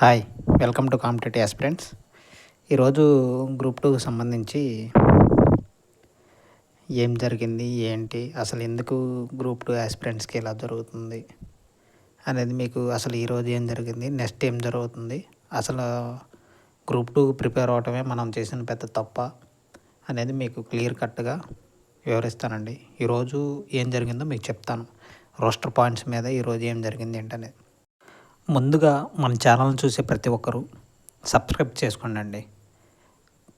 Hi, welcome to competitive aspirants. ఈరోజు group 2కి సంబంధించి ఏం జరిగింది, ఏంటి, అసలు ఎందుకు గ్రూప్ 2 ఆస్పిరెంట్స్కి ఇలా జరుగుతుంది అనేది మీకు అసలు ఈరోజు ఏం జరిగింది, నెక్స్ట్ ఏం జరుగుతుంది, అసలు గ్రూప్ 2 ప్రిపేర్ అవటమే మనం చేసిన పెద్ద తప్ప అనేది మీకు క్లియర్ కట్గా వివరిస్తానండి. ఈరోజు ఏం జరిగిందో మీకు చెప్తాను. రోస్టర్ పాయింట్స్ మీద ఈరోజు ఏం జరిగింది ఏంటనేది. ముందుగా మన ఛానల్ని చూసే ప్రతి ఒక్కరూ సబ్స్క్రైబ్ చేసుకోండి.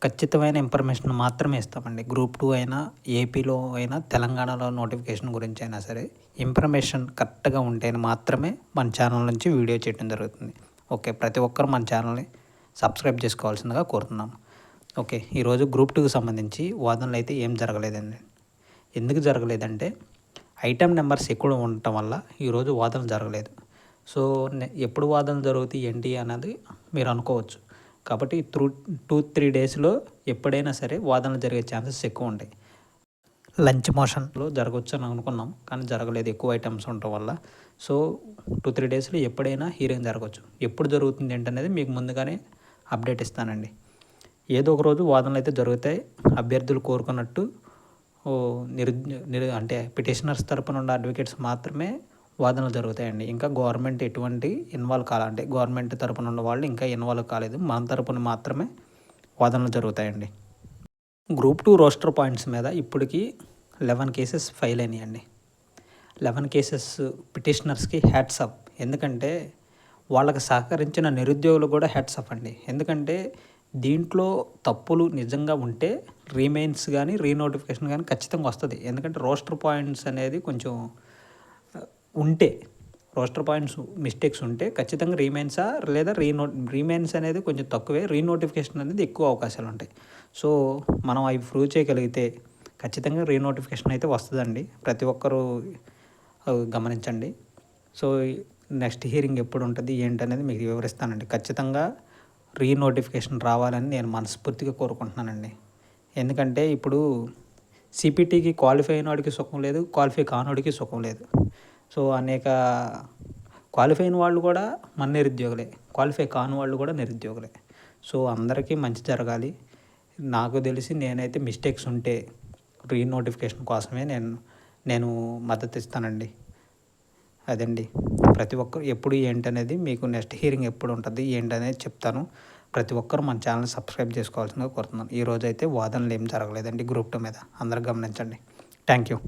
ఖచ్చితమైన ఇన్ఫర్మేషన్ మాత్రమే ఇస్తామండి. గ్రూప్ 2 అయినా, ఏపీలో అయినా, తెలంగాణలో నోటిఫికేషన్ గురించి అయినా సరే ఇన్ఫర్మేషన్ కరెక్ట్గా ఉంటేనే మాత్రమే మన ఛానల్ నుంచి వీడియో చేయడం జరుగుతుంది. ఓకే, ప్రతి ఒక్కరు మన ఛానల్ని సబ్స్క్రైబ్ చేసుకోవాల్సిందిగా కోరుతున్నాము. ఓకే, ఈరోజు గ్రూప్ 2కి సంబంధించి వాదనలు అయితే ఏం జరగలేదండి. ఎందుకు జరగలేదంటే ఐటెం నెంబర్స్ ఎక్కువ ఉండటం వల్ల ఈరోజు వాదనలు జరగలేదు. సో ఎప్పుడు వాదనలు జరుగుతాయి ఏంటి అన్నది మీరు అనుకోవచ్చు. కాబట్టి 2-3 డేస్లో ఎప్పుడైనా సరే వాదనలు జరిగే ఛాన్సెస్ ఎక్కువ ఉంటాయి. లంచ్ మోషన్లో జరగవచ్చు అని అనుకున్నాం, కానీ జరగలేదు ఎక్కువ ఐటమ్స్ ఉండటం వల్ల. సో 2-3 డేస్లో ఎప్పుడైనా హీరింగ్ జరగవచ్చు. ఎప్పుడు జరుగుతుంది ఏంటనేది మీకు ముందుగానే అప్డేట్ ఇస్తానండి. ఏదో ఒక రోజు వాదనలు అయితే జరుగుతాయి. అభ్యర్థులు కోరుకున్నట్టు అంటే పిటిషనర్స్ తరపున ఉన్న అడ్వకేట్స్ మాత్రమే వాదనలు జరుగుతాయండి. ఇంకా గవర్నమెంట్ ఎటువంటి ఇన్వాల్వ్ కాలంటే గవర్నమెంట్ తరపున ఉన్న వాళ్ళు ఇంకా ఇన్వాల్వ్ కాలేదు. మన తరపున మాత్రమే వాదనలు జరుగుతాయండి. గ్రూప్ 2 రోస్టర్ పాయింట్స్ మీద ఇప్పటికి 11 కేసెస్ ఫైల్ అయినాయండి. 11 కేసెస్ పిటిషనర్స్కి హ్యాట్స్ అప్. ఎందుకంటే వాళ్ళకి సహకరించిన నిరుద్యోగులు కూడా హ్యాట్స్ అప్ అండి. ఎందుకంటే దీంట్లో తప్పులు నిజంగా ఉంటే రీమెయిన్స్ కానీ రీనోటిఫికేషన్ కానీ ఖచ్చితంగా వస్తుంది. ఎందుకంటే రోస్టర్ పాయింట్స్ అనేది కొంచెం ఉంటే రోస్టర్ పాయింట్స్ మిస్టేక్స్ ఉంటే ఖచ్చితంగా రీమెయిన్సా లేదా రీమెయిన్స్ అనేది కొంచెం తక్కువే, రీనోటిఫికేషన్ అనేది ఎక్కువ అవకాశాలు ఉంటాయి. సో మనం అవి ప్రూవ్ చేయగలిగితే ఖచ్చితంగా రీనోటిఫికేషన్ అయితే వస్తుందండి. ప్రతి ఒక్కరూ గమనించండి. సో నెక్స్ట్ హియరింగ్ ఎప్పుడు ఉంటుంది ఏంటనేది మీకు వివరిస్తానండి. ఖచ్చితంగా రీనోటిఫికేషన్ రావాలని నేను మనస్ఫూర్తిగా కోరుకుంటున్నానండి. ఎందుకంటే ఇప్పుడు సిపిటీకి క్వాలిఫై అయిన వాడికి సుఖం లేదు, క్వాలిఫై కానోడికి సుఖం లేదు. సో అనేక క్వాలిఫై అయిన వాళ్ళు కూడా మన నిరుద్యోగులే, క్వాలిఫై కాని వాళ్ళు కూడా నిరుద్యోగులే. సో అందరికీ మంచి జరగాలి. నాకు తెలిసి నేనైతే మిస్టేక్స్ ఉంటే రీనోటిఫికేషన్ కోసమే నేను మద్దతు ఇస్తానండి. అదండి, ప్రతి ఒక్కరు ఎప్పుడు ఏంటనేది మీకు నెక్స్ట్ హియరింగ్ ఎప్పుడు ఉంటుంది ఏంటనేది చెప్తాను. ప్రతి ఒక్కరు మన ఛానల్ సబ్స్క్రైబ్ చేసుకోవాల్సిందిగా కోరుతున్నాను. ఈరోజు అయితే వాదనలు ఏం జరగలేదండి గ్రూప్ 2 మీద. అందరూ గమనించండి. Thank you.